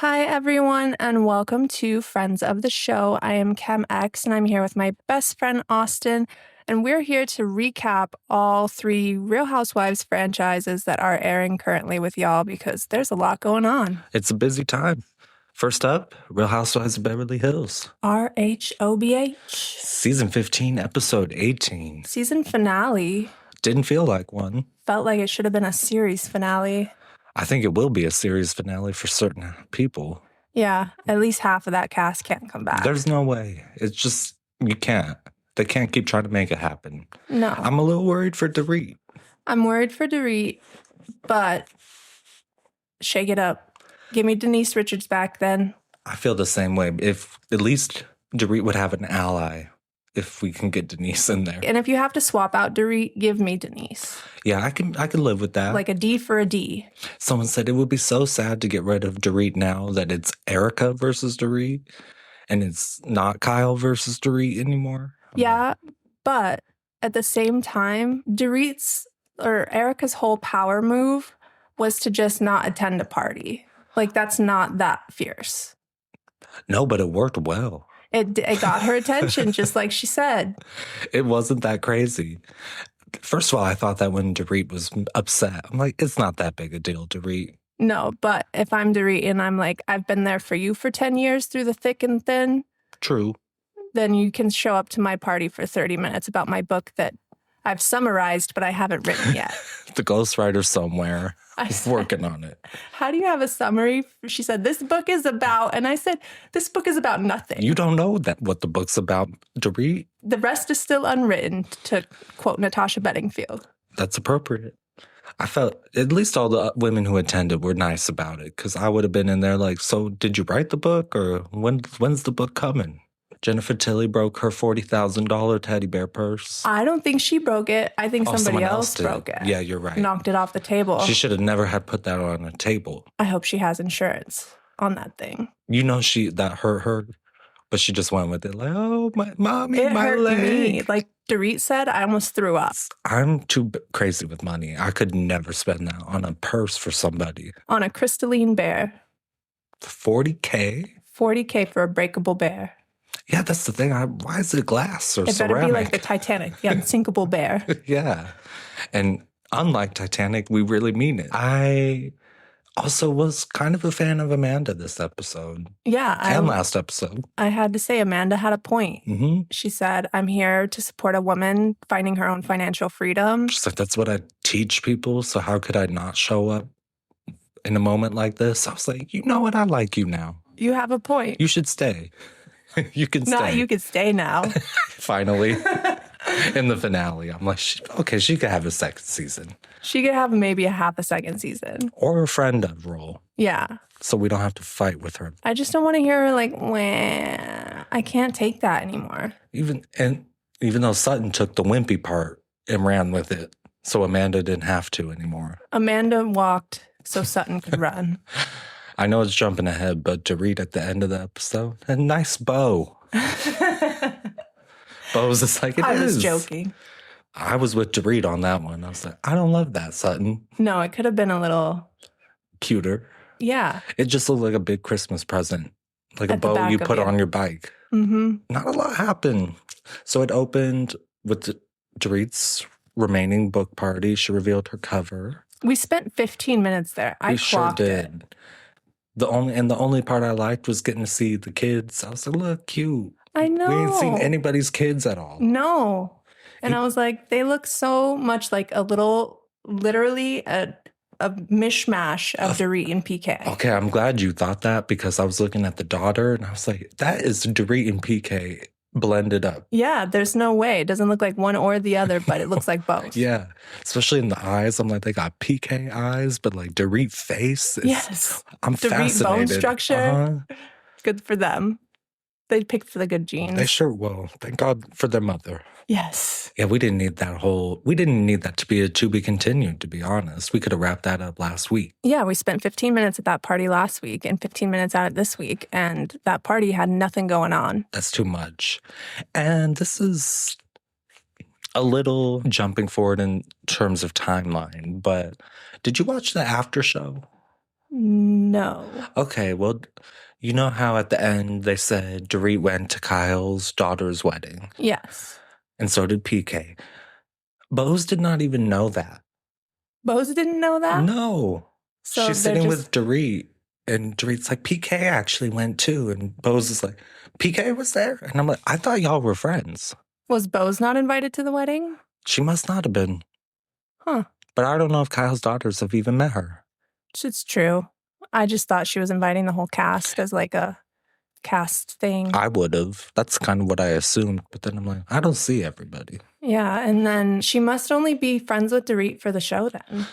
Hi, everyone, and welcome to Friends of the Show. I am Kehm3x, and I'm here with my best friend, Austin, and we're here to recap all 3 Real Housewives franchises that are airing currently with y'all because there's a lot going on. It's a busy time. First up, Real Housewives of Beverly Hills. RHOBH. Season 15, episode 18. Season finale. Didn't feel like one. Felt like it should have been a series finale. I think it will be a series finale for certain people. Yeah, at least half of that cast can't come back. There's no way. It's just, you can't. They can't keep trying to make it happen. No. I'm a little worried for Dorit. I'm worried for Dorit, but shake it up. Give me Denise Richards back then. I feel the same way. If at least Dorit would have an ally, if we can get Denise in there. And if you have to swap out Dorit, give me Denise. Yeah, I can live with that. Like a D for a D. Someone said it would be so sad to get rid of Dorit now that it's Erica versus Dorit and it's not Kyle versus Dorit anymore. Yeah, but at the same time, Dorit's or Erica's whole power move was to just not attend a party. Like, that's not that fierce. No, but it worked well. It got her attention, just like she said. It wasn't that crazy. First of all, I thought that when Dorit was upset, I'm like, it's not that big a deal, Dorit. No, but if I'm Dorit and I'm like, I've been there for you for 10 years through the thick and thin. True. Then you can show up to my party for 30 minutes about my book that I've summarized, but I haven't written yet. The ghostwriter somewhere working on it. How do you have a summary? She said, this book is about, and I said, this book is about nothing. You don't know what the book's about, Dorit. The rest is still unwritten, to quote Natasha Bedingfield. That's appropriate. I felt at least all the women who attended were nice about it because I would have been in there like, so did you write the book or when's the book coming? Jennifer Tilly broke her $40,000 teddy bear purse. I don't think she broke it. I think somebody else broke it. Yeah, you're right. Knocked it off the table. She should have never had put that on a table. I hope she has insurance on that thing. You know that hurt her, but she just went with it like, oh, my mommy, it my hurt leg. Me. Like Dorit said, I almost threw up. I'm too crazy with money. I could never spend that on a purse for somebody. On a crystalline bear. $40K? $40K for a breakable bear. Yeah, that's the thing. Why is it glass or ceramic? It better be like the Titanic, the unsinkable bear. Yeah. And unlike Titanic, we really mean it. I also was kind of a fan of Amanda this episode. Yeah. And last episode. I had to say Amanda had a point. Mm-hmm. She said, I'm here to support a woman finding her own financial freedom. She's like, that's what I teach people, so how could I not show up in a moment like this? I was like, you know what? I like you now. You have a point. You should stay. You can stay. Not you can stay now. Finally. In the finale. I'm like, okay, she could have a second season. She could have maybe a half a second season. Or a friend of role. Yeah. So we don't have to fight with her. I just don't want to hear her like, wah. I can't take that anymore. Even though Sutton took the wimpy part and ran with it, so Amanda didn't have to anymore. Amanda walked so Sutton could run. I know it's jumping ahead, but Dorit at the end of the episode, a nice bow. Bo was just like, it is. I was joking. I was with Dorit on that one. I was like, I don't love that, Sutton. No, it could have been a little cuter. Yeah. It just looked like a big Christmas present. Like At a bow you put on your bike. Mm-hmm. Not a lot happened. So it opened with Dorit's remaining book party. She revealed her cover. We spent 15 minutes there. I clocked it. The only part I liked was getting to see the kids. I was like, look, cute. I know. We ain't seen anybody's kids at all. No. And I was like, they look so much like literally a mishmash of Dorit and PK. Okay, I'm glad you thought that because I was looking at the daughter and I was like, that is Dorit and PK blended up. Yeah, there's no way. It doesn't look like one or the other, but it looks like both. Yeah, especially in the eyes. I'm like, they got PK eyes, but like Dorit face. Yes. I'm Dorit fascinated. bone structure. Good for them. They picked for the good genes. They sure will. Thank God for their mother. Yes. Yeah, we didn't need that to be a to be continued, to be honest. We could have wrapped that up last week. Yeah, we spent 15 minutes at that party last week and 15 minutes at it this week, and that party had nothing going on. That's too much. And this is a little jumping forward in terms of timeline, but did you watch the after show? No. Okay, well, you know how at the end they said Dorit went to Kyle's daughter's wedding, Yes. and so did PK. Bose did not even know that. Bose didn't know that? No. So She's they're sitting just- with Dorit, and Dorit's like, PK actually went too. And Bose is like, PK was there? And I'm like, I thought y'all were friends. Was Bose not invited to the wedding? She must not have been. Huh. But I don't know if Kyle's daughters have even met her. It's true. I just thought she was inviting the whole cast as like a cast thing. I would have. That's kind of what I assumed. But then I'm like, I don't see everybody. Yeah, and then she must only be friends with Dorit for the show then.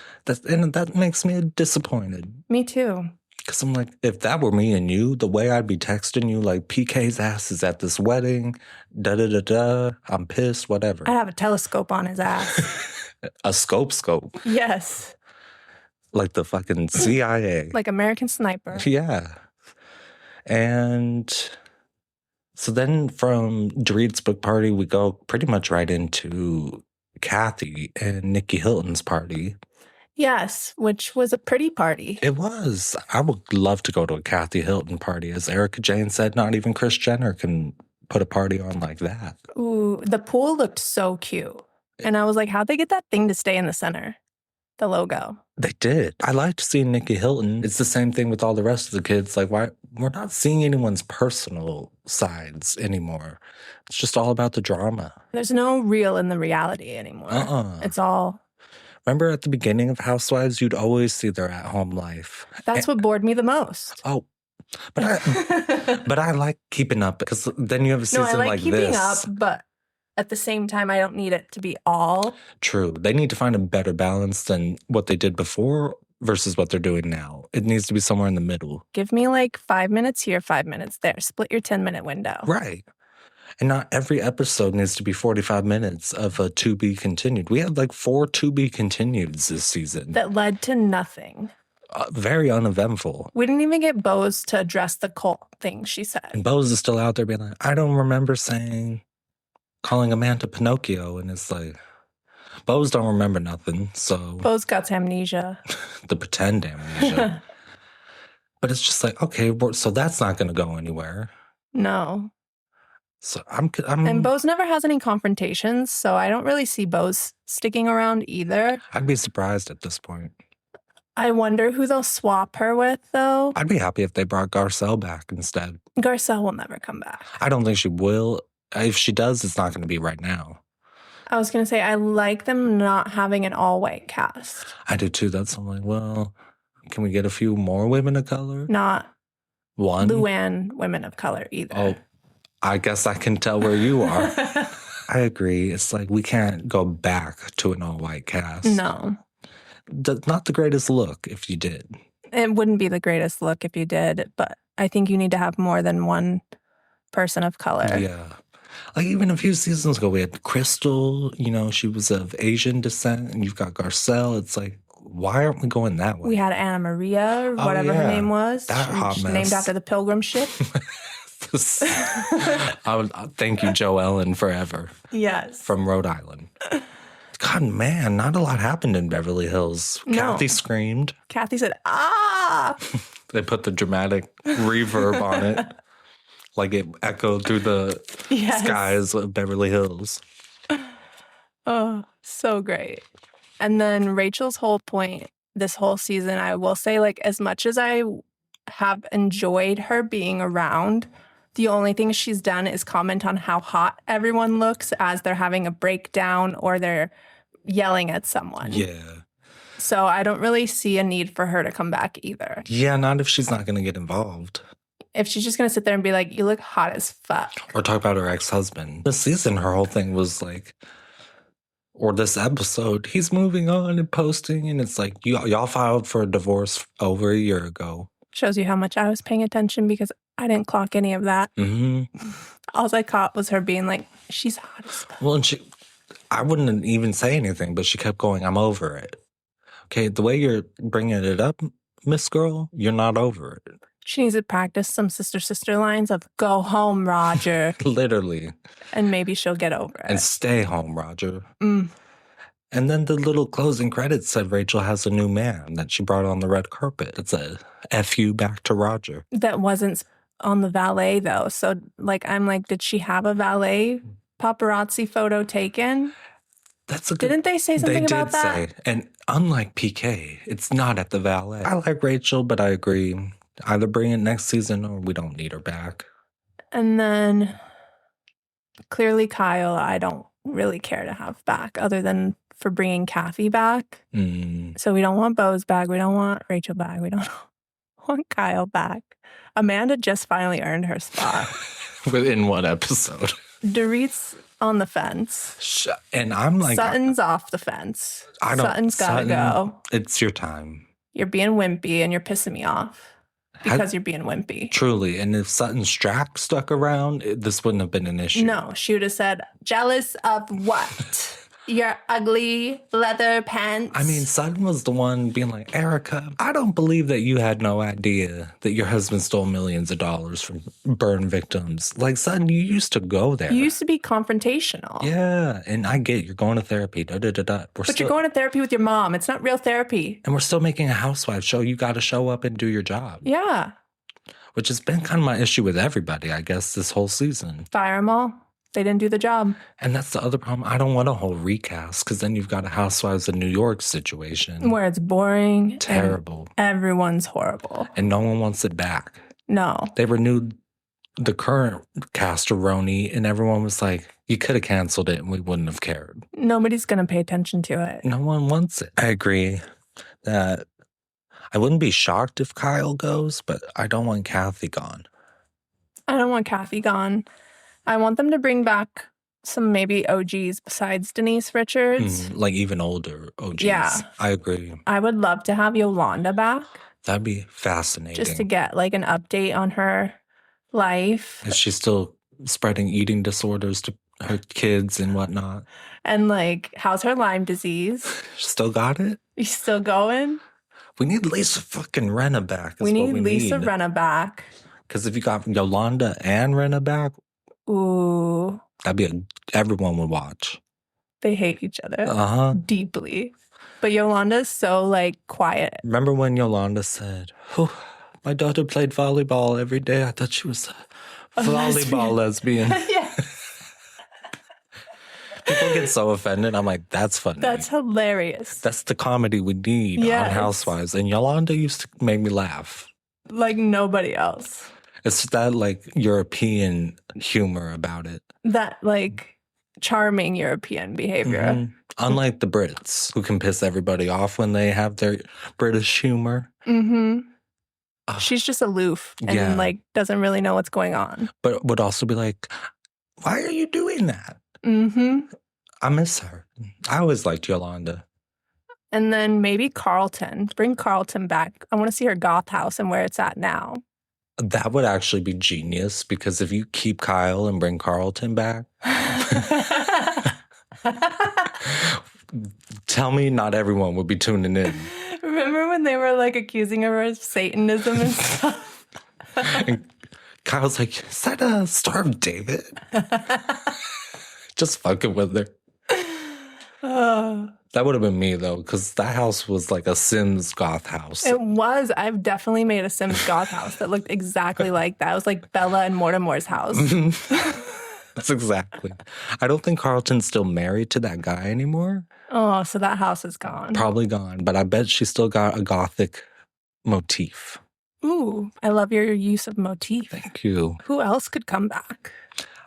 And that makes me disappointed. Me too. Because I'm like, if that were me and you, the way I'd be texting you, like, PK's ass is at this wedding, da-da-da-da, I'm pissed, whatever. I'd have a telescope on his ass. A scope. Yes. Like the fucking CIA. Like American Sniper. Yeah. And so then from Dorit's book party, we go pretty much right into Kathy and Nikki Hilton's party. Yes, which was a pretty party. It was. I would love to go to a Kathy Hilton party. As Erica Jane said, not even Kris Jenner can put a party on like that. Ooh, the pool looked so cute. And I was like, how'd they get that thing to stay in the center? The logo. They did. I liked seeing Nikki Hilton. It's the same thing with all the rest of the kids. Like, why we're not seeing anyone's personal sides anymore. It's just all about the drama. There's no real in the reality anymore. It's all... Remember at the beginning of Housewives, you'd always see their at-home life. That's what bored me the most. Oh, but I like keeping up because then you have a season no, I like keeping this. up, but at the same time, I don't need it to be all. True. They need to find a better balance than what they did before versus what they're doing now. It needs to be somewhere in the middle. Give me like 5 minutes here, 5 minutes there. Split your 10-minute window. Right. And not every episode needs to be 45 minutes of a to be continued. We had like 4 to be continueds this season. That led to nothing. Very uneventful. We didn't even get Bose to address the cult thing she said. And Bose is still out there being like, I don't remember calling Amanda Pinocchio. And it's like, Bose don't remember nothing. So Bose got amnesia. The pretend amnesia. But it's just like, okay, so that's not going to go anywhere. No. So I'm and Bose never has any confrontations, so I don't really see Bose sticking around either. I'd be surprised at this point. I wonder who they'll swap her with, though. I'd be happy if they brought Garcelle back instead. Garcelle will never come back. I don't think she will. If she does, it's not going to be right now. I was going to say, I like them not having an all-white cast. I do too. That's I'm like, well, can we get a few more women of color? Not one Luann women of color either. Oh, I guess I can tell where you are. I agree. It's like we can't go back to an all-white cast. No. Not the greatest look if you did. It wouldn't be the greatest look if you did, but I think you need to have more than one person of color. Yeah. Like even a few seasons ago, we had Crystal, she was of Asian descent, and you've got Garcelle. It's like, why aren't we going that way? We had Anna Maria, or whatever her name was. That hot mess. Named after the Pilgrim ship. I would thank you, Joe Ellen, forever. Yes. From Rhode Island. God, man, not a lot happened in Beverly Hills. No. Kathy screamed. Kathy said, ah! They put the dramatic reverb on it. Like it echoed through the skies of Beverly Hills. Oh, so great. And then Rachel's whole point this whole season, I will say, like, as much as I have enjoyed her being around, the only thing she's done is comment on how hot everyone looks as they're having a breakdown or they're yelling at someone. Yeah. So I don't really see a need for her to come back either. Yeah, not if she's not going to get involved. If she's just going to sit there and be like, you look hot as fuck. Or talk about her ex-husband. This season, her whole thing was like, or this episode, he's moving on and posting, and it's like, y'all filed for a divorce over a year ago. Shows you how much I was paying attention because I didn't clock any of that. Mm-hmm. All I caught was her being like, she's hot as fuck. Well, and I wouldn't even say anything, but she kept going, I'm over it. Okay, the way you're bringing it up, Miss Girl, you're not over it. She needs to practice some sister lines of go home, Roger. Literally. And maybe she'll get over it. And stay home, Roger. And then the little closing credits said Rachel has a new man that she brought on the red carpet. It's a F you back to Roger. That wasn't on the valet, though. So, like, I'm like, did she have a valet paparazzi photo taken? That's a good... Didn't they say something about that? They did say. And unlike PK, it's not at the valet. I like Rachel, but I agree. Either bring it next season or we don't need her back. And then, clearly, Kyle, I don't really care to have back other than for bringing Kathy back. So we don't want Bo's back. We don't want Rachel back. We don't want Kyle back. Amanda just finally earned her spot. Within one episode. Dorit's on the fence. And I'm like... Sutton's off the fence. Sutton's gotta go. It's your time. You're being wimpy and you're pissing me off. Because you're being wimpy. Truly. And if Sutton Strack stuck around, this wouldn't have been an issue. No, she would have said, jealous of what? Your ugly leather pants. I mean, Sutton was the one being like, Erica, I don't believe that you had no idea that your husband stole millions of dollars from burn victims. Like, Sutton, you used to go there. You used to be confrontational. Yeah, and I get you're going to therapy. But you're going to therapy with your mom. It's not real therapy. And we're still making a housewife show. You got to show up and do your job. Yeah. Which has been kind of my issue with everybody, I guess, this whole season. Fire them all. They didn't do the job. And that's the other problem. I don't want a whole recast because then you've got a Housewives of New York situation. Where it's boring. Terrible. Everyone's horrible. And no one wants it back. No. They renewed the current cast of RHONY and everyone was like, you could have canceled it and we wouldn't have cared. Nobody's going to pay attention to it. No one wants it. I agree that I wouldn't be shocked if Kyle goes, but I don't want Kathy gone. I don't want Kathy gone. I want them to bring back some maybe OGs besides Denise Richards. Like even older OGs. Yeah. I agree. I would love to have Yolanda back. That'd be fascinating. Just to get like an update on her life. Is she still spreading eating disorders to her kids and whatnot? And like, how's her Lyme disease? Still got it? You still going? We need Lisa fucking Rinna back. We need Lisa Rinna back. Because if you got Yolanda and Rinna back, ooh. That'd be everyone would watch. They hate each other. Deeply. But Yolanda's so, like, quiet. Remember when Yolanda said, oh, my daughter played volleyball every day. I thought she was a volleyball lesbian. Yeah. People get so offended. I'm like, that's funny. That's hilarious. That's the comedy we need on Housewives. And Yolanda used to make me laugh. Like nobody else. It's that, like, European humor about it. That, like, charming European behavior. Unlike the Brits, who can piss everybody off when they have their British humor. She's just aloof and, like, doesn't really know what's going on. But would also be like, why are you doing that? I miss her. I always liked Yolanda. And then maybe Carlton. Bring Carlton back. I want to see her goth house and where it's at now. That would actually be genius because if you keep Kyle and bring Carlton back, tell me not everyone would be tuning in. Remember when they were like accusing her of Satanism and stuff? And Kyle's like, is that a Star of David? Just fucking with her. That would have been me, though, because that house was like a Sims goth house. It was. I've definitely made a Sims goth house that looked exactly like that. It was like Bella and Mortimer's house. That's exactly. I don't think Carlton's still married to that guy anymore. Oh, so that house is gone. Probably gone, but I bet she still got a gothic motif. Ooh, I love your use of motif. Thank you. Who else could come back?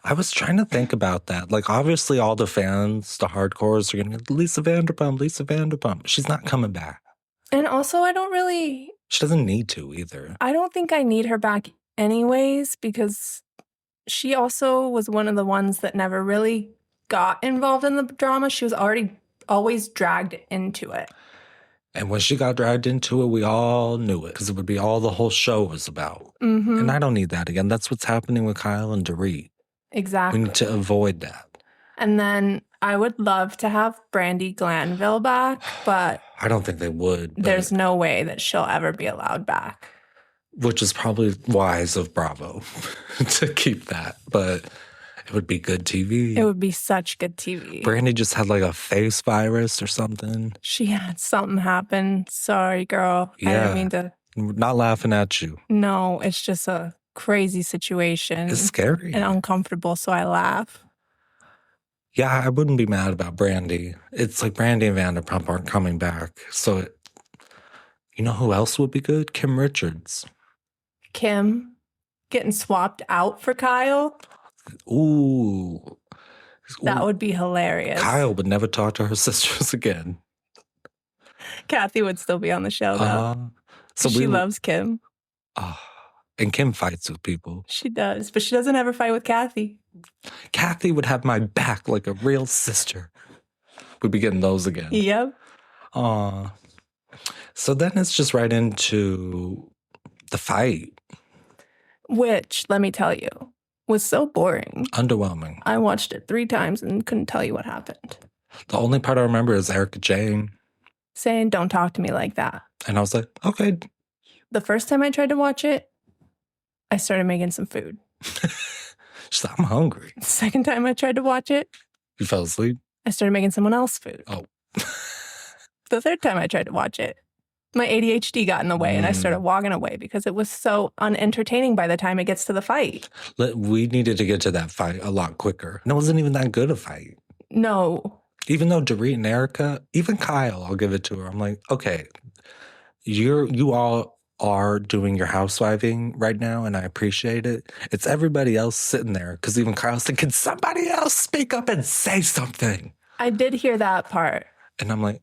I was trying to think about that. Like, obviously, all the fans, the hardcores, are going to Lisa Vanderpump, Lisa Vanderpump. She's not coming back. And also, I don't really... She doesn't need to either. I don't think I need her back anyways, because she also was one of the ones that never really got involved in the drama. She was always dragged into it. And when she got dragged into it, we all knew it because it would be all the whole show was about. And I don't need that again. That's what's happening with Kyle and Dorit. Exactly. We need to avoid that. And then I would love to have Brandi Glanville back, but I don't think they would. There's no way that she'll ever be allowed back. Which is probably wise of Bravo to keep that. But It would be good TV. It would be such good TV. Brandy just had like a face virus or something. She had something happen. Sorry, girl. I Yeah. didn't mean to. Not laughing at you. No, it's just a crazy situation. It's scary. And uncomfortable, so I laugh. Yeah, I wouldn't be mad about Brandy. It's like Brandy and Vanderpump aren't coming back. So, you know who else would be good? Kehm Richards. Kim getting swapped out for Kyle. Ooh. That would be hilarious. Kyle would never talk to her sisters again. Kathy would still be on the show, though. So she loves Kim. And Kim fights with people. She does, but she doesn't ever fight with Kathy. Kathy would have my back like a real sister. We'd be getting those again. Yep. So then it's just right into the fight. Which, let me tell you, was so boring. Underwhelming. I watched it 3 times and couldn't tell you what happened. The only part I remember is Erica Jane saying, "Don't talk to me like that." And I was like, okay. The first time I tried to watch it, I started making some food. She's like, I'm hungry. The second time I tried to watch it, you fell asleep? I started making someone else food. Oh. The third time I tried to watch it, my ADHD got in the way and I started walking away because it was so unentertaining by the time it gets to the fight. We needed to get to that fight a lot quicker. And it wasn't even that good a fight. No. Even though Dorit and Erica, even Kyle, I'll give it to her. I'm like, okay, you all are doing your housewiving right now, and I appreciate it. It's everybody else sitting there, because even Kyle's like, can somebody else speak up and say something? I did hear that part. And I'm like,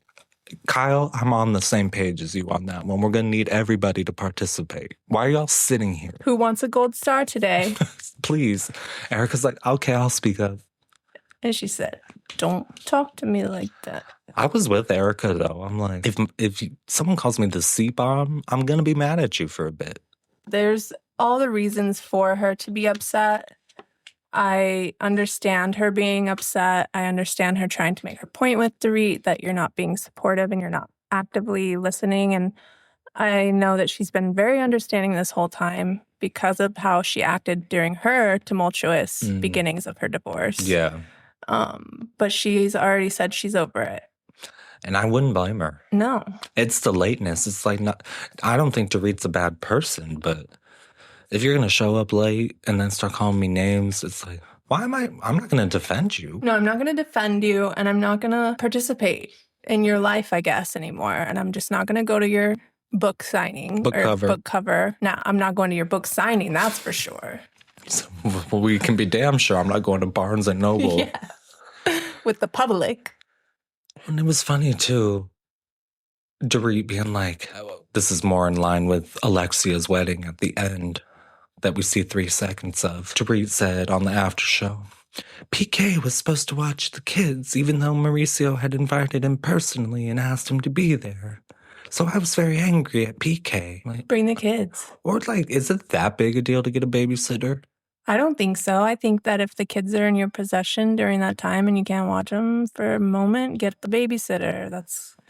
Kyle, I'm on the same page as you on that one. We're going to need everybody to participate. Why are y'all sitting here? Who wants a gold star today? Please. Erica's like, okay, I'll speak up. And she said, don't talk to me like that. I was with Erica, though. I'm like, if someone calls me the C-bomb, I'm going to be mad at you for a bit. There's all the reasons for her to be upset. I understand her being upset. I understand her trying to make her point with Dorit that you're not being supportive and you're not actively listening. And I know that she's been very understanding this whole time because of how she acted during her tumultuous beginnings of her divorce. Yeah. But she's already said she's over it. And I wouldn't blame her. No. It's the lateness. It's like, I don't think Dorit's a bad person, but if you're going to show up late and then start calling me names, it's like, I'm not going to defend you. No, I'm not going to defend you, and I'm not going to participate in your life, I guess, anymore. And I'm just not going to go to your book signing. Book cover. Now, I'm not going to your book signing, that's for sure. So, we can be damn sure I'm not going to Barnes & Noble. Yeah. With the public. And it was funny, too. Dorit being like, this is more in line with Alexia's wedding at the end that we see 3 seconds of. Dorit said on the after show, PK was supposed to watch the kids, even though Mauricio had invited him personally and asked him to be there. So I was very angry at PK. Like, bring the kids. Or like, is it that big a deal to get a babysitter? I don't think so. I think that if the kids are in your possession during that time and you can't watch them for a moment, get the babysitter.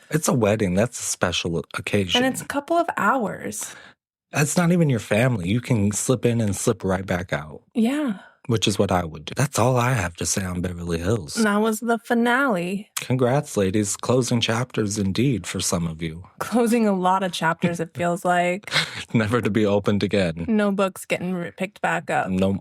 It's a wedding. That's a special occasion. And it's a couple of hours. That's not even your family. You can slip in and slip right back out. Yeah. Which is what I would do. That's all I have to say on Beverly Hills. And that was the finale. Congrats, ladies. Closing chapters indeed for some of you. Closing a lot of chapters, it feels like. Never to be opened again. No books getting picked back up. No.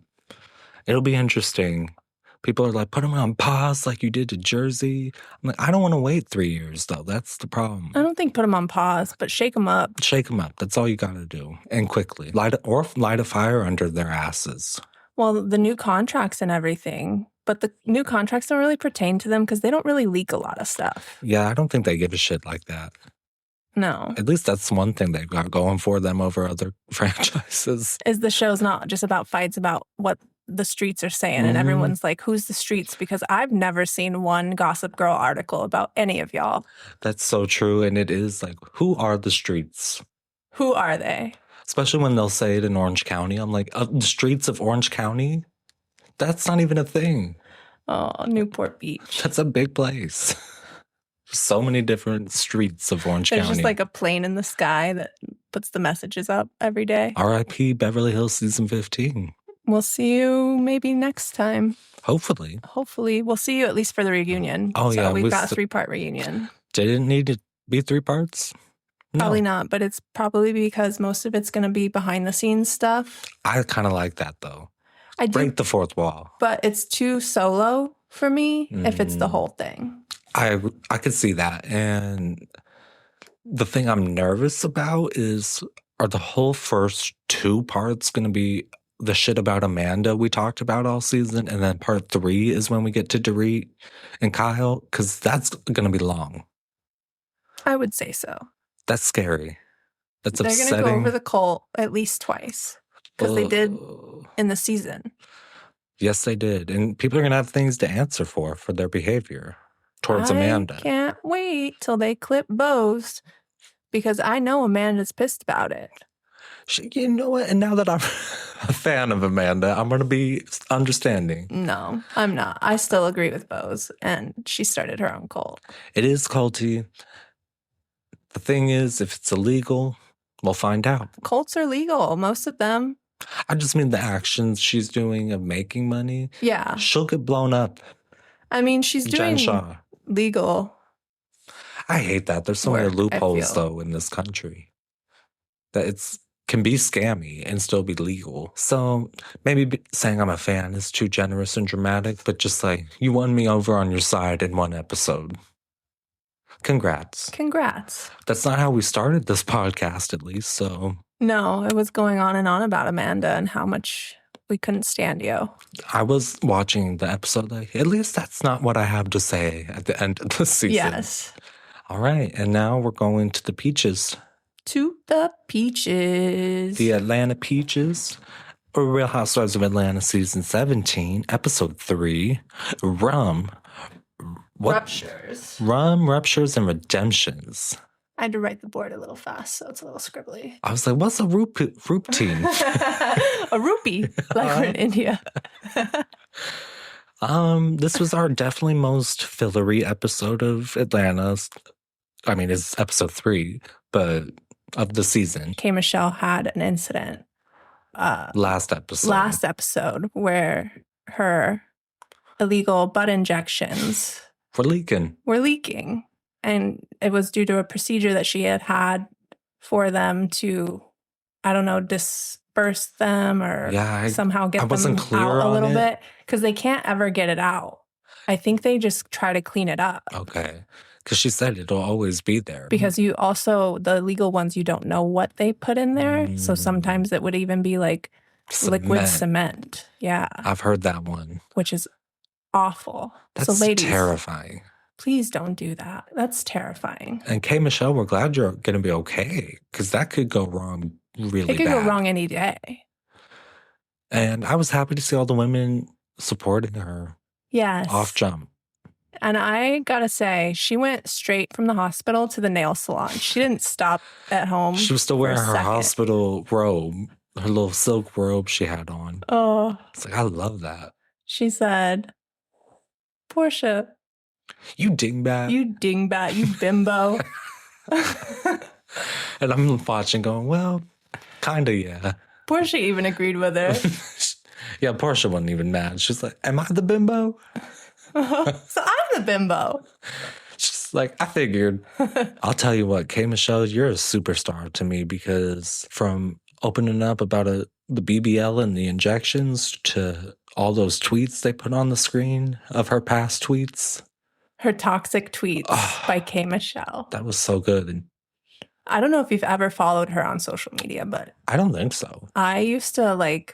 It'll be interesting. People are like, put them on pause like you did to Jersey. I'm like, I don't want to wait 3 years, though. That's the problem. I don't think put them on pause, but shake them up. Shake them up. That's all you got to do. And quickly. Light a fire under their asses. Well, the new contracts and everything. But the new contracts don't really pertain to them because they don't really leak a lot of stuff. Yeah, I don't think they give a shit like that. No. At least that's one thing they've got going for them over other franchises. Is the show's not just about fights about what the streets are saying, and everyone's like, who's the streets? Because I've never seen one Gossip Girl article about any of y'all. That's so true, and it is like, who are the streets? Who are they? Especially when they'll say it in Orange County. I'm like, the streets of Orange County? That's not even a thing. Oh, Newport Beach. That's a big place. So many different streets of Orange County. There's just like a plane in the sky that puts the messages up every day. R.I.P. Beverly Hills Season 15. We'll see you maybe next time. Hopefully. Hopefully. We'll see you at least for the reunion. Oh, so yeah. we've got a 3-part reunion. Did it need to be 3 parts? Probably not, but it's probably because most of it's going to be behind the scenes stuff. I kind of like that, though. I do, break the fourth wall. But it's too solo for me if it's the whole thing. I could see that. And the thing I'm nervous about is, are the whole first 2 parts going to be the shit about Amanda we talked about all season? And then part 3 is when we get to Dorit and Kyle? Because that's going to be long. I would say so. That's scary. That's upsetting. They're going to go over the cult at least twice. Because they did in the season. Yes, they did. And people are going to have things to answer for their behavior towards Amanda. I can't wait till they clip Bose because I know Amanda's pissed about it. You know what? And now that I'm a fan of Amanda, I'm going to be understanding. No, I'm not. I still agree with Bose, and she started her own cult. It is culty. The thing is, if it's illegal, we'll find out. Cults are legal, most of them. I just mean the actions she's doing of making money. Yeah. She'll get blown up. I mean, she's doing legal. I hate that. There's so many loopholes, though, in this country. That can be scammy and still be legal. So maybe saying I'm a fan is too generous and dramatic, but just like, you won me over on your side in 1 episode. Congrats. Congrats. That's not how we started this podcast, at least, so... No, it was going on and on about Amanda and how much we couldn't stand you. I was watching the episode like, at least that's not what I have to say at the end of the season. Yes. All right, and now we're going to the Peaches. To the Peaches. The Atlanta Peaches. Real Housewives of Atlanta Season 17, Episode 3, Rum. Ruptures. Rum, Ruptures, and Redemptions. I had to write the board a little fast, so it's a little scribbly. I was like, what's a routine? A rupee, like we're in India. This was our definitely most fillery episode of Atlanta. I mean, it's episode 3, but of the season. Kehm3x had an incident. Last episode where her illegal butt injections were leaking. And it was due to a procedure that she had for them to, I don't know, disperse them or somehow get them out a little bit. Because they can't ever get it out. I think they just try to clean it up. Okay. Because she said it'll always be there. Because you also, the illegal ones, you don't know what they put in there. So sometimes it would even be like liquid cement. Yeah. I've heard that one. Which is awful. That's so ladies, terrifying. Please don't do that. That's terrifying. And Kehm3x, we're glad you're going to be okay. Because that could go wrong really bad. It could go wrong any day. And I was happy to see all the women supporting her. Yes. Off jump. And I gotta say, she went straight from the hospital to the nail salon. She didn't stop at home. She was still wearing her hospital robe, her little silk robe she had on. Oh. It's like, I love that. She said, Portia. You dingbat. You dingbat. You bimbo. And I'm watching going, well, kind of, yeah. Portia even agreed with her. Yeah, Portia wasn't even mad. She's like, am I the bimbo? So I'm the bimbo. She's like, I figured. I'll tell you what, Kehm3x, you're a superstar to me because from opening up about the BBL and the injections to all those tweets they put on the screen of her past tweets. Her toxic tweets by Kehm3x. That was so good. I don't know if you've ever followed her on social media, but I don't think so. I used to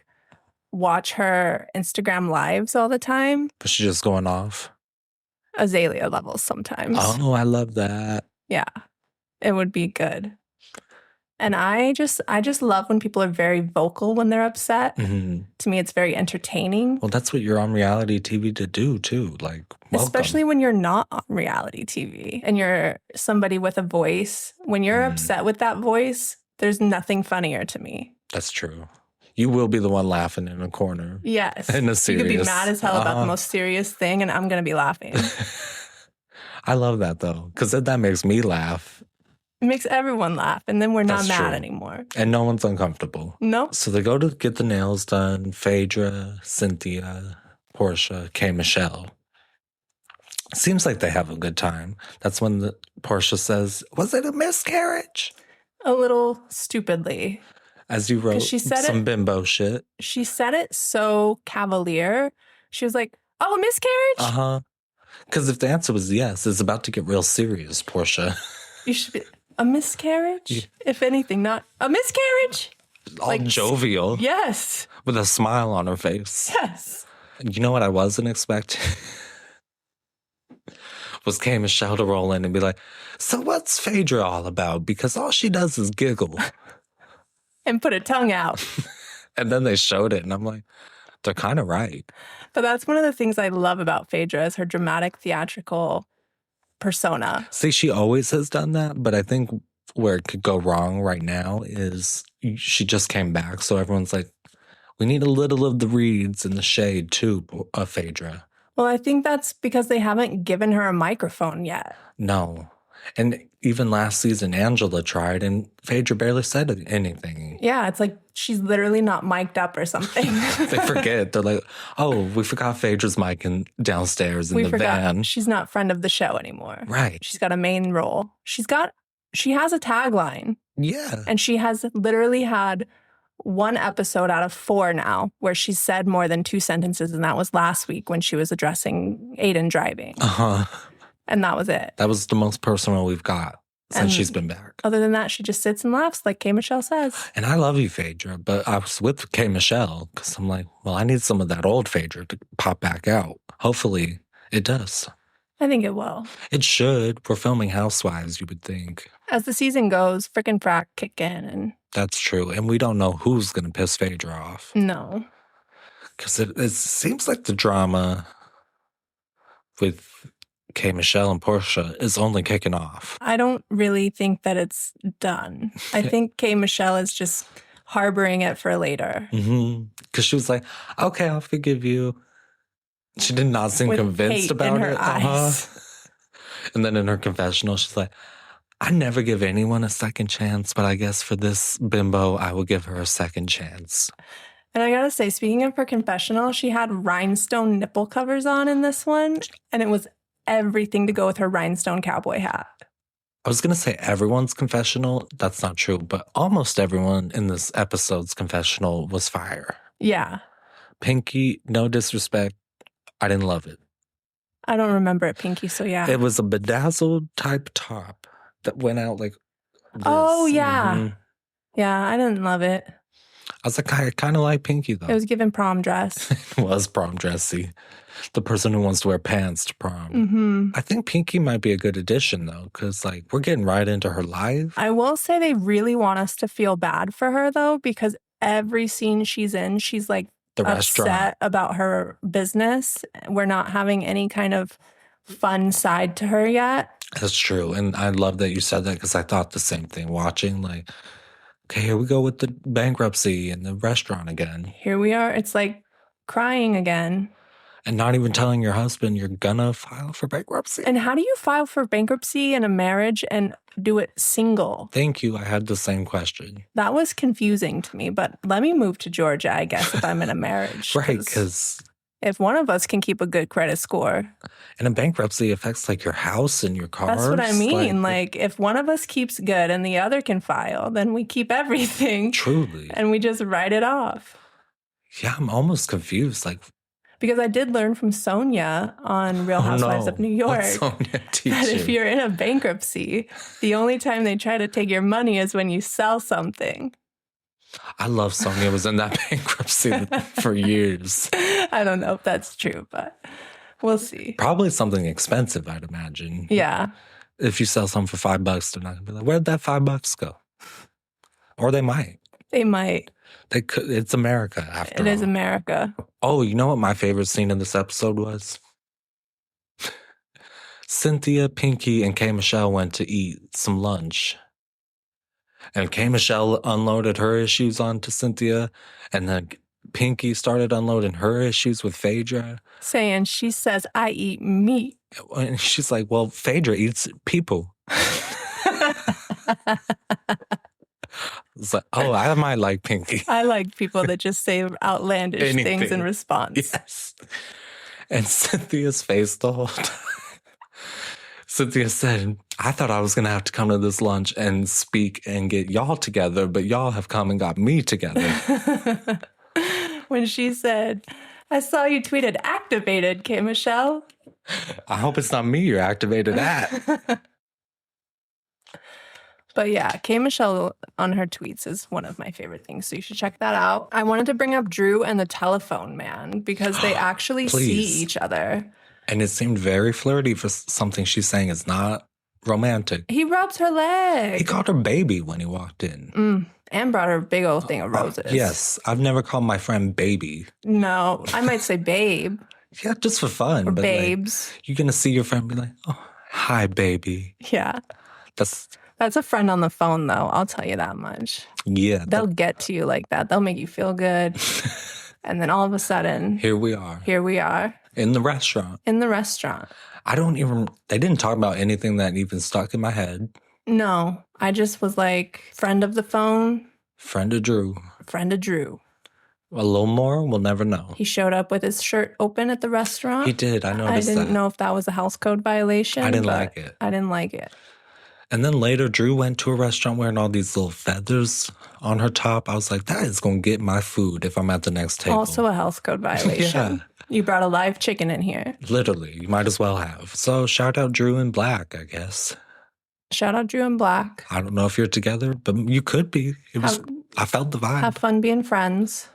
watch her Instagram lives all the time. But she's just going off. Azalea levels sometimes. Oh, I love that. Yeah, it would be good. And I just love when people are very vocal when they're upset. Mm-hmm. To me, it's very entertaining. Well, that's what you're on reality TV to do, too. Like, welcome. Especially when you're not on reality TV and you're somebody with a voice. When you're upset with that voice, there's nothing funnier to me. That's true. You will be the one laughing in a corner. Yes. In a serious. You could be mad as hell about the most serious thing, and I'm going to be laughing. I love that, though, because that makes me laugh. It makes everyone laugh, and then we're not That's mad true. anymore. And no one's uncomfortable. Nope. So they go to get the nails done. Phaedra, Cynthia, Portia, Michelle. Seems like they have a good time. That's when Portia says, "Was it a miscarriage?" A little stupidly. As you wrote, she said some bimbo shit. She said it so cavalier. She was like, "Oh, a miscarriage?" Uh-huh. Because if the answer was yes, it's about to get real serious, Portia. You should be a miscarriage? Yeah. If anything, not a miscarriage? All like, jovial. Yes. With a smile on her face. Yes. You know what I wasn't expecting? Was Michelle to roll in and be like, "So what's Phaedra all about? Because all she does is giggle." And put her tongue out. And then they showed it, and I'm like, they're kind of right. But that's one of the things I love about Phaedra is her dramatic, theatrical persona. See, she always has done that, but I think where it could go wrong right now is she just came back, so everyone's like, we need a little of the reeds and the shade too, Phaedra. Well, I think that's because they haven't given her a microphone yet. No. And even last season, Angela tried, and Phaedra barely said anything. Yeah, it's like she's literally not mic'd up or something. They forget. They're like, "Oh, we forgot Phaedra's mic downstairs in the van." She's not friend of the show anymore. Right. She's got a main role. She has a tagline. Yeah. And she has literally had one episode out of 4 now where she said more than 2 sentences, and that was last week when she was addressing Aiden driving. Uh-huh. And that was it. That was the most personal we've got since she's been back. Other than that, she just sits and laughs like Kehm Michelle says. And I love you, Phaedra, but I was with Kehm Michelle because I'm like, well, I need some of that old Phaedra to pop back out. Hopefully it does. I think it will. It should. We're filming Housewives, you would think. As the season goes, frickin' frack kick in. And that's true. And we don't know who's going to piss Phaedra off. No. Because it seems like the drama with Kehm Michelle and Portia is only kicking off. I don't really think that it's done. I think Kehm Michelle is just harboring it for later. Because she was like, okay, I'll forgive you. She did not seem convinced about in her eyes. And then in her confessional, she's like, I never give anyone a second chance, but I guess for this bimbo, I will give her a second chance. And I gotta say, speaking of her confessional, she had rhinestone nipple covers on in this one, and it was everything to go with her rhinestone cowboy hat. I was going to say everyone's confessional. That's not true, but almost everyone in this episode's confessional was fire. Yeah. Pinky, no disrespect, I didn't love it. I don't remember it, Pinky, so yeah. It was a bedazzled type top that went out like this. Oh, yeah. Yeah, I didn't love it. I was like, I kind of like Pinky, though. It was given prom dress. It was prom dressy. The person who wants to wear pants to prom. I think Pinky might be a good addition, though, because, like, we're getting right into her life. I will say they really want us to feel bad for her, though, because every scene she's in, she's, like, upset about her business. We're not having any kind of fun side to her yet. That's true. And I love that you said that because I thought the same thing watching, like, okay, here we go with the bankruptcy and the restaurant again. Here we are. It's like crying again. And not even telling your husband you're gonna file for bankruptcy. And how do you file for bankruptcy in a marriage and do it single? Thank you. I had the same question. That was confusing to me, but let me move to Georgia, I guess, if I'm in a marriage. Right, because if one of us can keep a good credit score. And a bankruptcy affects like your house and your cars. That's what I mean. Like if one of us keeps good and the other can file, then we keep everything. Truly. And we just write it off. Yeah, I'm almost confused. Like, because I did learn from Sonia on Real Housewives of New York that if you're in a bankruptcy, the only time they try to take your money is when you sell something. I love Sonia was in that bankruptcy for years. I don't know if that's true, but we'll see. Probably something expensive, I'd imagine. Yeah. If you sell something for $5, they're not going to be like, where'd that $5 go? Or they might. They might. They could. It's America, after all. It is America. Oh, you know what my favorite scene in this episode was? Cynthia, Pinky, and Kehm Michelle went to eat some lunch. And Kehm Michelle unloaded her issues onto Cynthia, and then Pinky started unloading her issues with Phaedra. Saying, she says, I eat meat. And she's like, well, Phaedra eats people. It's like, oh, I might like Pinky. I like people that just say outlandish things in Anything. response. Yes. And Cynthia's face the whole time. Cynthia said, I thought I was going to have to come to this lunch and speak and get y'all together, but y'all have come and got me together. When she said, I saw you tweeted activated, Kehm3x. I hope it's not me you're activated at. But yeah, Kehm3x on her tweets is one of my favorite things, so you should check that out. I wanted to bring up Drew and the telephone man because they actually see each other. And it seemed very flirty for something she's saying is not romantic. He rubs her leg. He called her baby when he walked in. And brought her a big old thing of roses. Yes, I've never called my friend baby. No, I might say babe. Yeah, just for fun. Or but babes. Like, you're going to see your friend be like, oh, hi, baby. Yeah. That's a friend on the phone, though. I'll tell you that much. Yeah. They'll get to you like that. They'll make you feel good. And then all of a sudden. Here we are. In the restaurant. They didn't talk about anything that even stuck in my head. No, I just was like, friend of the phone. Friend of Drew. A little more, we'll never know. He showed up with his shirt open at the restaurant. He did, I noticed that. I didn't know if that was a house code violation. I didn't like it. And then later, Drew went to a restaurant wearing all these little feathers on her top. I was like, that is going to get my food if I'm at the next table. Also a house code violation. Yeah. You brought a live chicken in here. Literally, you might as well have. So shout out Drew in black, I guess. Shout out Drew in black. I don't know if you're together, but you could be. I felt the vibe. Have fun being friends.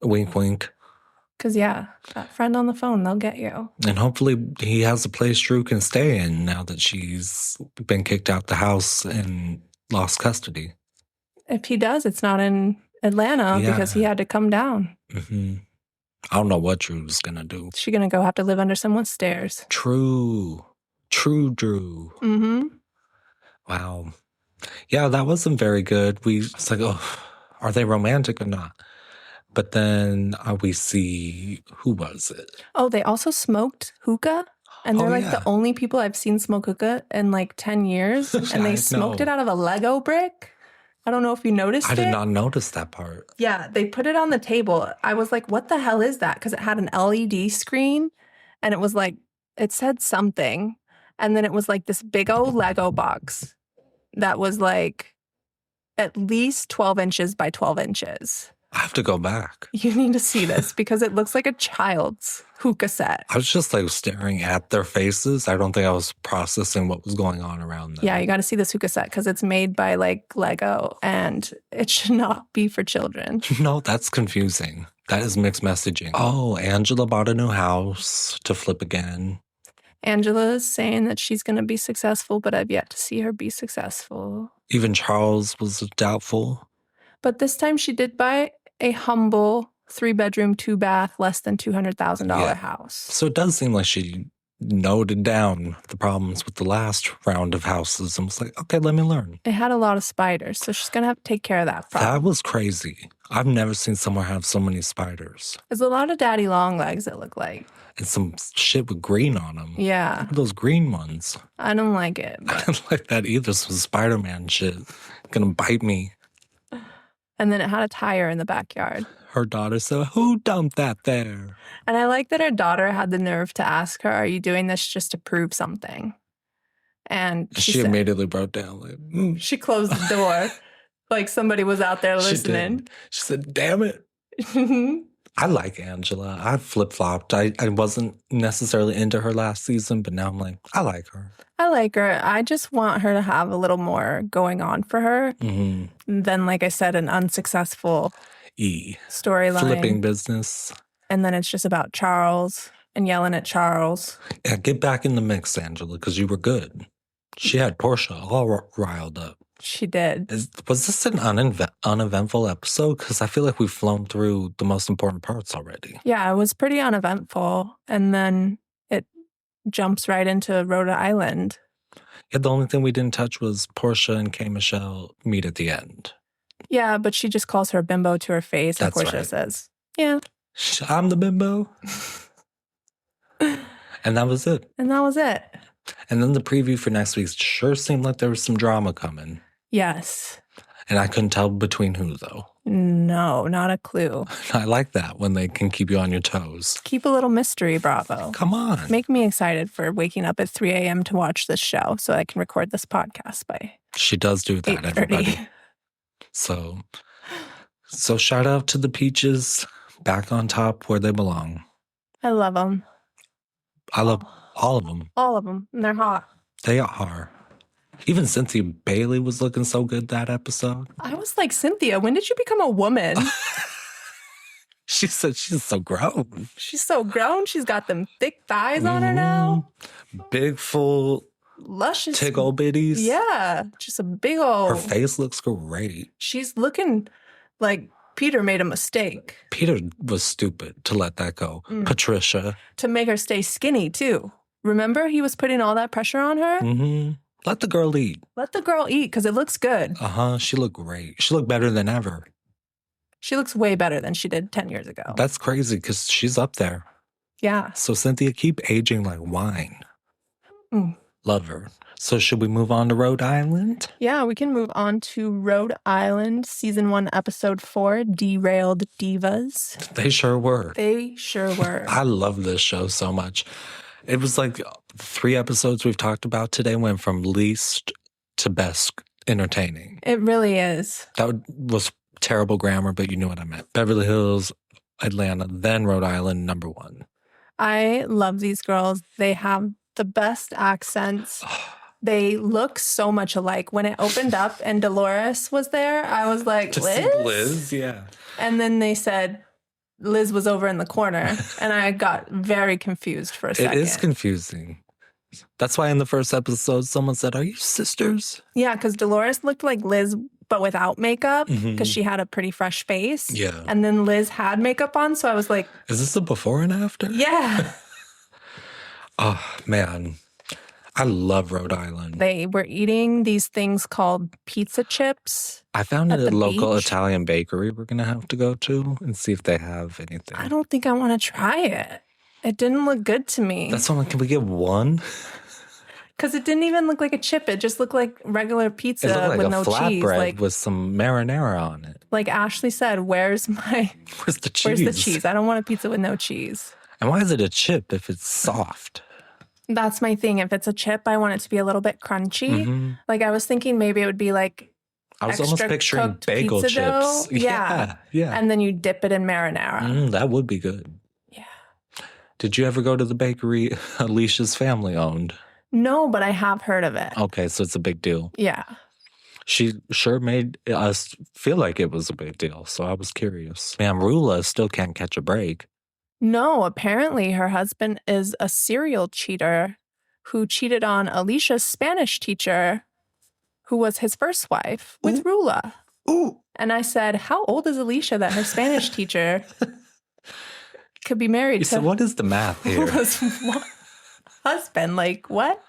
Wink, wink. Because, yeah, that friend on the phone, they'll get you. And hopefully he has a place Drew can stay in now that she's been kicked out the house and lost custody. If he does, it's not in Atlanta because he had to come down. Mm-hmm. I don't know what Drew's going to do. She's going to go have to live under someone's stairs. True, Drew. Mm-hmm. Wow. Yeah, that wasn't very good. It's like, oh, are they romantic or not? But then we see, who was it? Oh, they also smoked hookah. And they're the only people I've seen smoke hookah in like 10 years. And they smoked it out of a Lego brick. I don't know if you noticed it. I did not notice that part. Yeah, they put it on the table. I was like, what the hell is that? Because it had an LED screen. And it was like, it said something. And then it was like this big old Lego box that was like at least 12 inches by 12 inches. I have to go back. You need to see this because it looks like a child's hookah set. I was just like staring at their faces. I don't think I was processing what was going on around them. Yeah, you got to see this hookah set because it's made by like Lego and it should not be for children. No, that's confusing. That is mixed messaging. Oh, Angela bought a new house to flip again. Angela is saying that she's going to be successful, but I've yet to see her be successful. Even Charles was doubtful. But this time she did buy a humble 3-bedroom, 2-bath, less than $200,000 house. So it does seem like she noted down the problems with the last round of houses and was like, okay, let me learn. It had a lot of spiders, so she's going to have to take care of that problem. That was crazy. I've never seen somewhere have so many spiders. There's a lot of daddy long legs, it looked like. And some shit with green on them. Yeah. Those green ones. I don't like it. I don't like that either. Some Spider-Man shit. Gonna bite me. And then it had a tire in the backyard. Her daughter said, who dumped that there? And I like that her daughter had the nerve to ask her, are you doing this just to prove something? And she immediately broke down. Like, She closed the door like somebody was out there listening. She said, damn it. I like Angela. I flip-flopped. I wasn't necessarily into her last season, but now I'm like, I like her. I just want her to have a little more going on for her than, like I said, an unsuccessful storyline. Flipping business. And then it's just about Charles and yelling at Charles. Yeah, get back in the mix, Angela, because you were good. She had Portia all riled up. She did. Was this an uneventful episode? Because I feel like we've flown through the most important parts already. Yeah, it was pretty uneventful. And then it jumps right into Rhode Island. Yeah, the only thing we didn't touch was Portia and Kehm3x meet at the end. Yeah, but she just calls her a bimbo to her face. That's and Portia says, yeah. I'm the bimbo. And that was it. And then the preview for next week sure seemed like there was some drama coming. Yes. And I couldn't tell between who, though. No, not a clue. I like that when they can keep you on your toes. Keep a little mystery, Bravo. Come on. Make me excited for waking up at 3 a.m. to watch this show so I can record this podcast by She does do that, 8:30. everybody. So shout out to the Peaches, back on top where they belong. I love them. I love all of them. All of them. And they're hot. They are. Even Cynthia Bailey was looking so good that episode. I was like, Cynthia, when did you become a woman? She said she's so grown. She's so grown. She's got them thick thighs on her now. Big, full, luscious. tickle bitties. Yeah. Just a big old. Her face looks great. She's looking like Peter made a mistake. Peter was stupid to let that go. Patricia. To make her stay skinny, too. Remember, he was putting all that pressure on her? Mm-hmm. Let the girl eat. Let the girl eat, because it looks good. Uh-huh. She looked great. She looked better than ever. She looks way better than she did 10 years ago. That's crazy, because she's up there. Yeah. So, Cynthia, keep aging like wine. Mm. Love her. So, should we move on to Rhode Island? Yeah, we can move on to Rhode Island, Season 1, Episode 4, Derailed Divas. They sure were. They sure were. I love this show so much. It was like 3 episodes we've talked about today went from least to best entertaining. It really is. That was terrible grammar, but you knew what I meant. Beverly Hills, Atlanta, then Rhode Island, number 1. I love these girls. They have the best accents. They look so much alike. When it opened up and Dolores was there, I was like, To Liz? see Liz, yeah. And then they said Liz was over in the corner, and I got very confused for a second. It is confusing. That's why in the first episode, someone said, "Are you sisters?" Yeah, because Dolores looked like Liz, but without makeup, because she had a pretty fresh face. Yeah. And then Liz had makeup on, so I was like, Is this a before and after? yeah. Oh, man. I love Rhode Island. They were eating these things called pizza chips. I found it at at a the local beach. Italian bakery we're going to have to go to and see if they have anything. I don't think I want to try it. It didn't look good to me. That's all. Can we get one? Because it didn't even look like a chip. It just looked like regular pizza It looked like with a no cheese. flatbread with some marinara on it. Like Ashley said, where's the cheese? Where's the cheese? I don't want a pizza with no cheese. And why is it a chip if it's soft? That's my thing. If it's a chip, I want it to be a little bit crunchy. Like I was thinking maybe it would be like I was almost extra picturing cooked bagel pizza dough. chips. Yeah. And then you dip it in marinara. That would be good. Yeah. Did you ever go to the bakery Alicia's family owned? No, but I have heard of it. Okay, so it's a big deal. Yeah. She sure made us feel like it was a big deal, so I was curious. Man, Rula still can't catch a break. No, apparently her husband is a serial cheater who cheated on Alicia's Spanish teacher, who was his first wife, with Rula. Ooh. And I said, how old is Alicia that her Spanish teacher could be married to So what is the math here? Rula's husband? Like, what?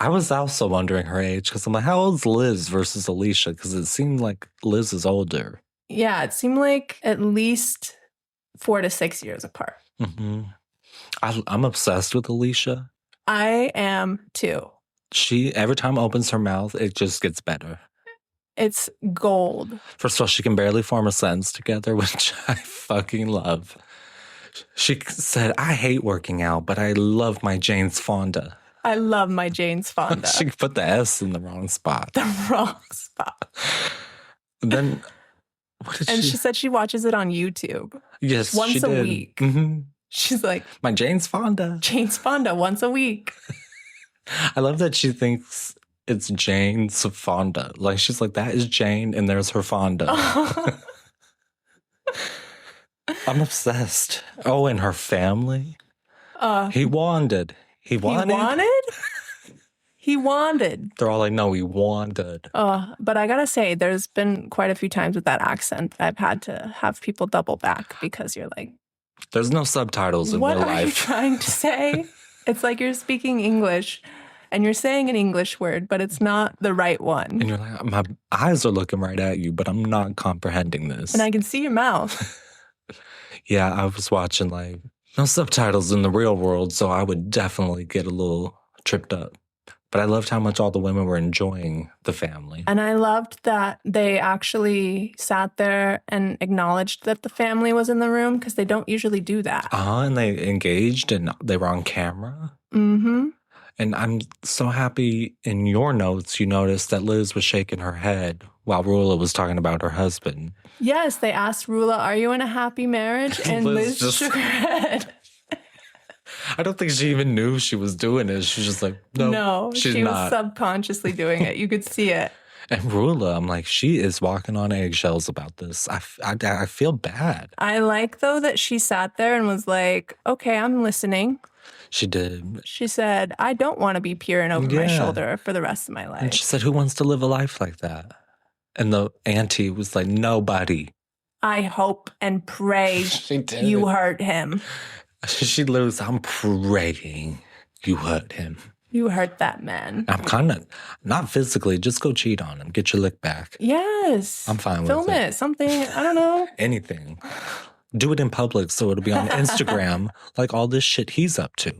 I was also wondering her age because I'm like, how old's Liz versus Alicia? Because it seemed like Liz is older. Yeah, it seemed like at least 4 to 6 years apart. I'm obsessed with Alicia. I am too. She, every time opens her mouth, it just gets better. It's gold. First of all, she can barely form a sentence together, which I fucking love. She said, I hate working out, but I love my Jane's Fonda. I love my Jane's Fonda. She put the S in the wrong spot. The wrong spot. Then, what did And she said she watches it on YouTube. Yes, once she a did. week. She's like, my Jane's Fonda. Jane's Fonda once a week. I love that she thinks it's Jane's Fonda. Like, she's like, that is Jane, and there's her Fonda. I'm obsessed. Oh, and her family. He wanted. He wanted? He wanted? He wanted. They're all like, no, he wanted. But I gotta say, there's been quite a few times with that accent I've had to have people double back because you're like, there's no subtitles in what real are you life. trying to say? It's like you're speaking English and you're saying an English word, but it's not the right one. And you're like, my eyes are looking right at you, but I'm not comprehending this. And I can see your mouth. Yeah, I was watching like no subtitles in the real world, so I would definitely get a little tripped up. But I loved how much all the women were enjoying the family. And I loved that they actually sat there and acknowledged that the family was in the room because they don't usually do that. And they engaged and they were on camera. Mm-hmm. And I'm so happy in your notes you noticed that Liz was shaking her head while Rula was talking about her husband. Yes, they asked Rula, "Are you in a happy marriage?" And Liz just shook her head. I don't think she even knew she was doing it. She was just like, no, she's she not. Was subconsciously doing it. You could see it. And Rula, I'm like, she is walking on eggshells about this. I feel bad. I like, though, that she sat there and was like, okay, I'm listening. She did. She said, I don't want to be peering over my shoulder for the rest of my life. And she said, who wants to live a life like that? And the auntie was like, nobody. I hope and pray you hurt him. She literally said, I'm praying you hurt him. You hurt that man. I'm kind of, not physically, just go cheat on him. Get your lick back. Yes. I'm fine with it. Film it. Something, I don't know. Anything. Do it in public so it'll be on Instagram like all this shit he's up to.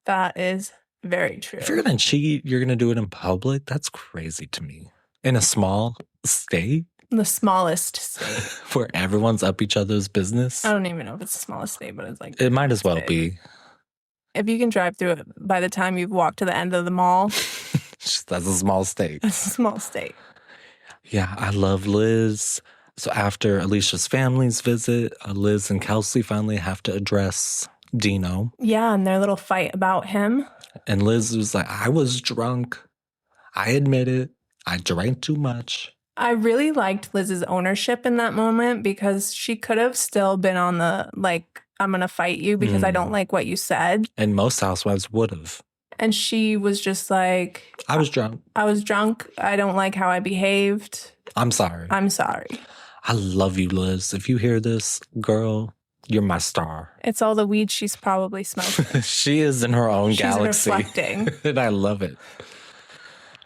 That is very true. If you're going to cheat, you're going to do it in public? That's crazy to me. In a small state? The smallest state. Where everyone's up each other's business? I don't even know if it's the smallest state, but it's like... It might as well be. If you can drive through it by the time you've walked to the end of the mall... That's a small state. That's a small state. Yeah, I love Liz. So after Alicia's family's visit, Liz and Kelsey finally have to address Dino. Yeah, and their little fight about him. And Liz was like, I was drunk. I admit it. I drank too much. I really liked Liz's ownership in that moment because she could have still been on the, like, I'm going to fight you because I don't like what you said. And most housewives would have. And she was just like... I was drunk. I don't like how I behaved. I'm sorry. I love you, Liz. If you hear this, girl, you're my star. It's all the weed she's probably smoking. She is in her own galaxy. She's reflecting. And I love it.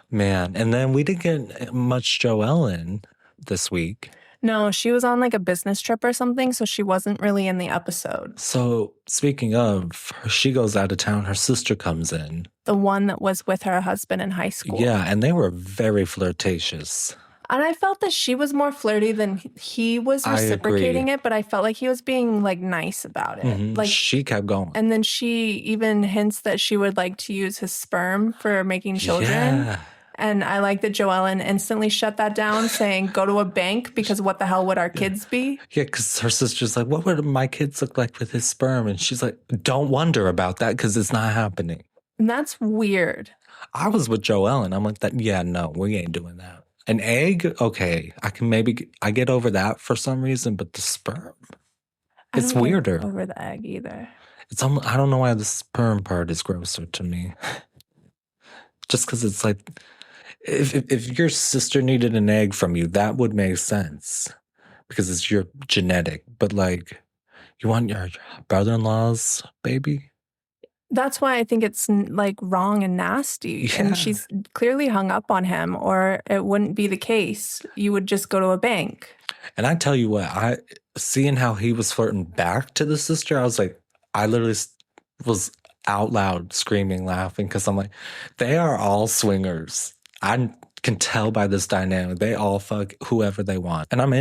Man, and then we didn't get much Joelle in this week. No, she was on like a business trip or something, so she wasn't really in the episode. So, speaking of, she goes out of town, her sister comes in. The one that was with her husband in high school. Yeah, and they were very flirtatious. And I felt that she was more flirty than he was reciprocating it, but I felt like he was being like nice about it. Mm-hmm. Like she kept going. And then she even hints that she would like to use his sperm for making children. Yeah. And I like that Joellen instantly shut that down, saying, go to a bank because what the hell would our kids be? Yeah, because her sister's like, what would my kids look like with his sperm? And she's like, don't wonder about that because it's not happening. And that's weird. I was with Joellen. I'm like, yeah, no, we ain't doing that. An egg, okay, I get over that for some reason, but the sperm, it's weirder. I don't get over the egg either. I don't know why the sperm part is grosser to me. Just because it's like, if your sister needed an egg from you, that would make sense because it's your genetic. But like, you want your brother-in-law's baby? That's why I think it's like wrong and nasty. Yeah. And she's clearly hung up on him, or it wouldn't be the case. You would just go to a bank. And I tell you what, seeing how he was flirting back to the sister, I was like, I literally was out loud screaming, laughing, because I'm like, they are all swingers. I can tell by this dynamic. They all fuck whoever they want. And I'm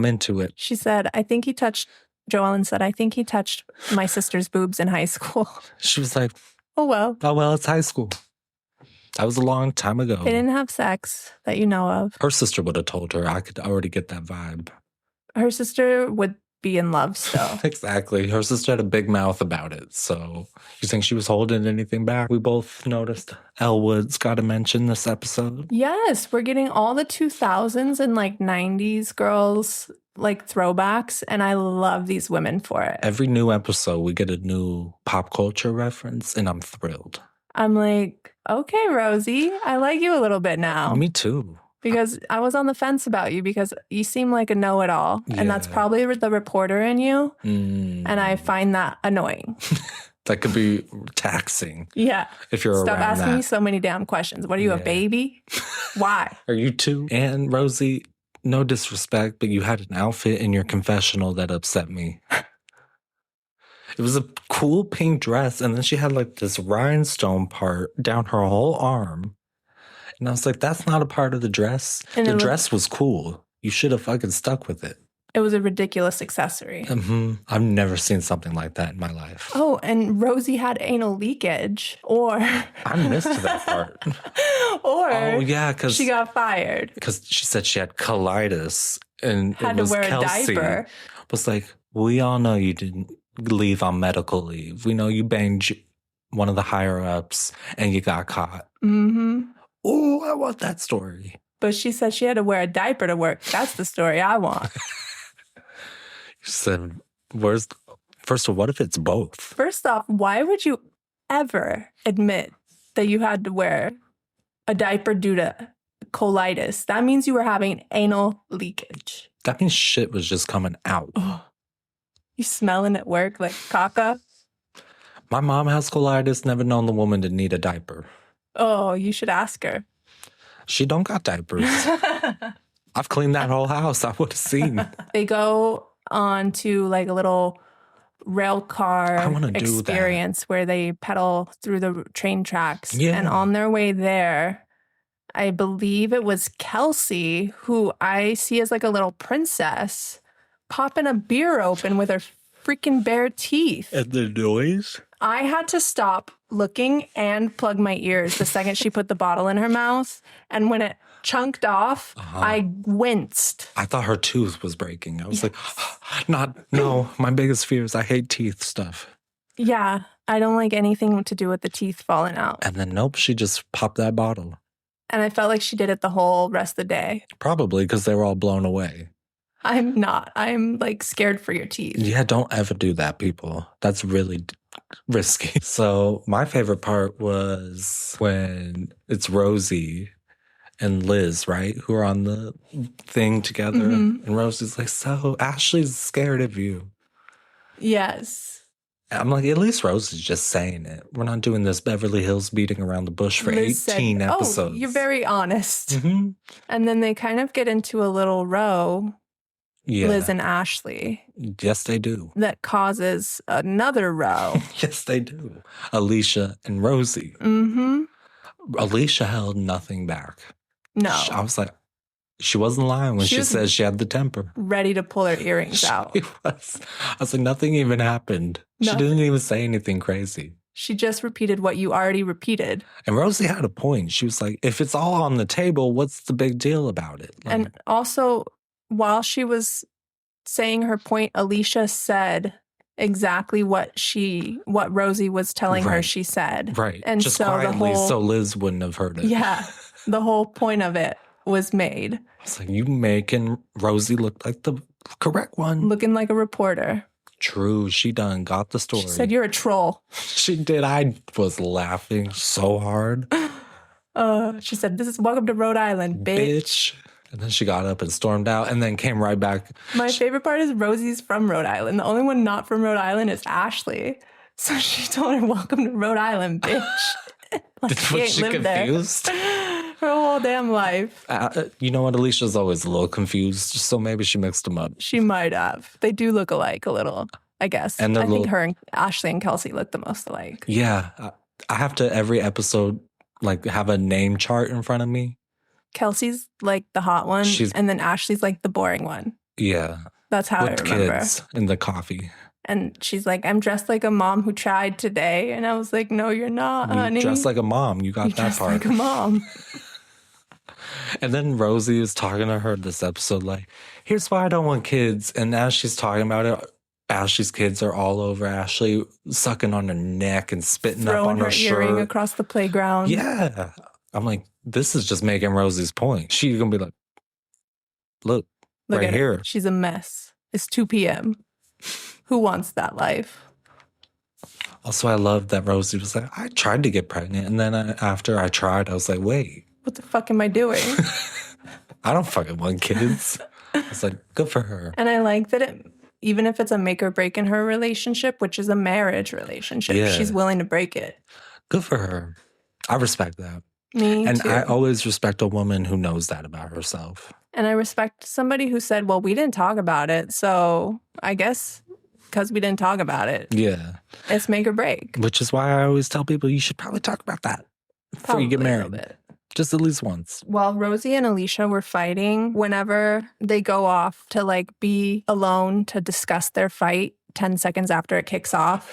into it. She said, Joellen said, I think he touched my sister's boobs in high school. She was like, oh, well, it's high school. That was a long time ago. They didn't have sex that you know of. Her sister would have told her. I could already get that vibe. Her sister would be in love still. Exactly. Her sister had a big mouth about it. So you think she was holding anything back? We both noticed Elwood's got to mention this episode. Yes, we're getting all the 2000s and like 90s girls like throwbacks, and I love these women for it. Every new episode, we get a new pop culture reference, and I'm thrilled. I'm like, okay, Rosie, I like you a little bit now. Me too. Because I was on the fence about you because you seem like a know-it-all, and that's probably the reporter in you, and I find that annoying. That could be taxing. Yeah. If you're Stop around asking me so many damn questions. What are you, a baby? Why? Are you too? And Rosie, no disrespect, but you had an outfit in your confessional that upset me. It was a cool pink dress. And then she had like this rhinestone part down her whole arm. And I was like, that's not a part of the dress. And the dress was cool. You should have fucking stuck with it. It was a ridiculous accessory. I've never seen something like that in my life. Oh, and Rosie had anal leakage. Or... I missed that part. Or... Oh, yeah, because... she got fired. Because she said she had colitis. And had it was to wear Kelsey. a diaper. Was like, we all know you didn't leave on medical leave. We know you banged one of the higher-ups and you got caught. Mm-hmm. Oh, I want that story. But she said she had to wear a diaper to work. That's the story I want. You said, first of all, what if it's both? First off, why would you ever admit that you had to wear a diaper due to colitis? That means you were having anal leakage. That means shit was just coming out. Oh, you smelling at work like caca? My mom has colitis, never known the woman to need a diaper. Oh, you should ask her. She don't got diapers. I've cleaned that whole house. I would have seen. They go on to like a little rail car experience where they pedal through the train tracks. Yeah. And on their way there, I believe it was Kelsey, who I see as like a little princess, popping a beer open with her freaking bare teeth. And the noise? I had to stop looking and plug my ears the second she put the bottle in her mouth. And when it chunked off, I winced. I thought her tooth was breaking. I was like, no, my biggest fear is I hate teeth stuff. Yeah, I don't like anything to do with the teeth falling out. And then, nope, she just popped that bottle. And I felt like she did it the whole rest of the day. Probably because they were all blown away. I'm not. I'm like scared for your teeth. Yeah, don't ever do that, people. That's really risky. So my favorite part was when it's Rosie and Liz, right? Who are on the thing together. Mm-hmm. And Rosie's like, so Ashley's scared of you. Yes. I'm like, at least Rosie's just saying it. We're not doing this Beverly Hills beating around the bush for Liz 18 said, episodes. Oh, you're very honest. Mm-hmm. And then they kind of get into a little row, Liz and Ashley. Yes, they do. That causes another row. Yes, they do. Alicia and Rosie. Mm-hmm. Alicia held nothing back. No. I was like, she wasn't lying when she said she had the temper. Ready to pull her earrings out. She was. I was like, nothing even happened. She didn't even say anything crazy. She just repeated what you already repeated. And Rosie had a point. She was like, if it's all on the table, what's the big deal about it? Like, and also, while she was saying her point, Alicia said exactly what Rosie was telling her she said. Right. And just so quietly, so Liz wouldn't have heard it. Yeah. The whole point of it was made. I was like, you making Rosie look like the correct one. Looking like a reporter. True. She done got the story. She said, you're a troll. She did. I was laughing so hard. She said, this is welcome to Rhode Island, bitch. And then she got up and stormed out and then came right back. My favorite part is Rosie's from Rhode Island. The only one not from Rhode Island is Ashley. So she told her, welcome to Rhode Island, bitch. Like, was she confused? Her whole damn life. You know what? Alicia's always a little confused, so maybe she mixed them up. She might have. They do look alike a little, I guess. And I think her and Ashley and Kelsey look the most alike. Yeah. I have to, every episode, like, have a name chart in front of me. Kelsey's like the hot one, and then Ashley's like the boring one. Yeah. That's how with I remember. Kids in the coffee. And she's like, I'm dressed like a mom who tried today. And I was like, no, you're not, honey. You dressed like a mom. You got that part. Like a mom. And then Rosie is talking to her this episode, like, here's why I don't want kids. And as she's talking about it, Ashley's kids are all over Ashley, sucking on her neck and spitting up on her shirt. Throwing her earring across the playground. Yeah. I'm like, this is just making Rosie's point. She's going to be like, look right here. She's a mess. It's 2 p.m. Who wants that life? Also, I love that Rosie was like, I tried to get pregnant. And then after I tried, I was like, wait. What the fuck am I doing? I don't fucking want kids. I was like, good for her. And I like that even if it's a make or break in her relationship, which is a marriage relationship, she's willing to break it. Good for her. I respect that. Me and too. I always respect a woman who knows that about herself. And I respect somebody who said, well, we didn't talk about it, so I guess because we didn't talk about it. Yeah. It's make or break. Which is why I always tell people you should probably talk about that before you get married. Just at least once. While Rosie and Alicia were fighting, whenever they go off to like be alone to discuss their fight 10 seconds after it kicks off,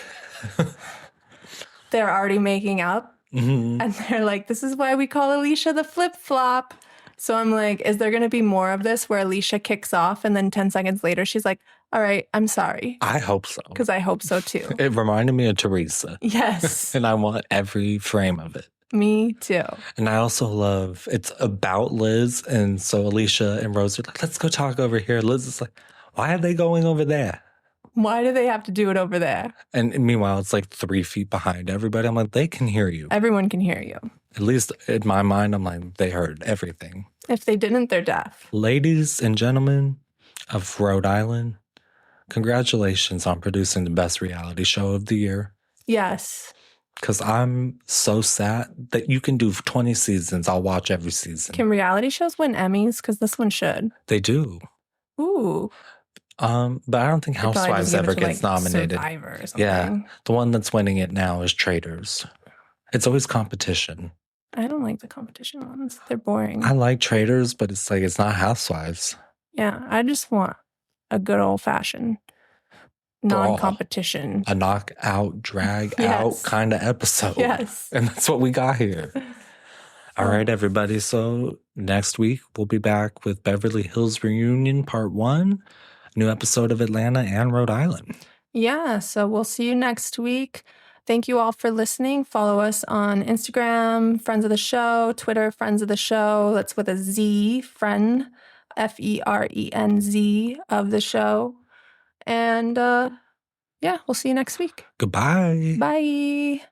they're already making up. Mm-hmm. And they're like, this is why we call Alicia the flip-flop. So I'm like, is there going to be more of this where Alicia kicks off and then 10 seconds later she's like, all right, I'm sorry. I hope so. Because I hope so too. It reminded me of Teresa. Yes. And I want every frame of it. Me too. And I also love, it's about Liz. And so Alicia and Rose are like, let's go talk over here. Liz is like, why are they going over there? Why do they have to do it over there? And meanwhile, it's like 3 feet behind everybody. I'm like, they can hear you. Everyone can hear you. At least in my mind, I'm like, they heard everything. If they didn't, they're deaf. Ladies and gentlemen of Rhode Island, congratulations on producing the best reality show of the year. Yes. Because I'm so sad that you can do 20 seasons. I'll watch every season. Can reality shows win Emmys? Because this one should. They do. Ooh. But I don't think Housewives ever gets nominated. Survivor or something. Yeah. The one that's winning it now is Traders. It's always competition. I don't like the competition ones. They're boring. I like Traders, but it's like, it's not Housewives. Yeah. I just want a good old-fashioned non-competition. A knockout, drag out kind of episode. Yes. And that's what we got here. All right, everybody. So next week, we'll be back with Beverly Hills Reunion Part 1, new episode of Atlanta and Rhode Island. Yeah, so we'll see you next week. Thank you all for listening. Follow us on Instagram, Friends of the Show, Twitter, Friends of the Show. That's with a Z, friend, FRENZ of the show. And yeah, we'll see you next week. Goodbye. Bye.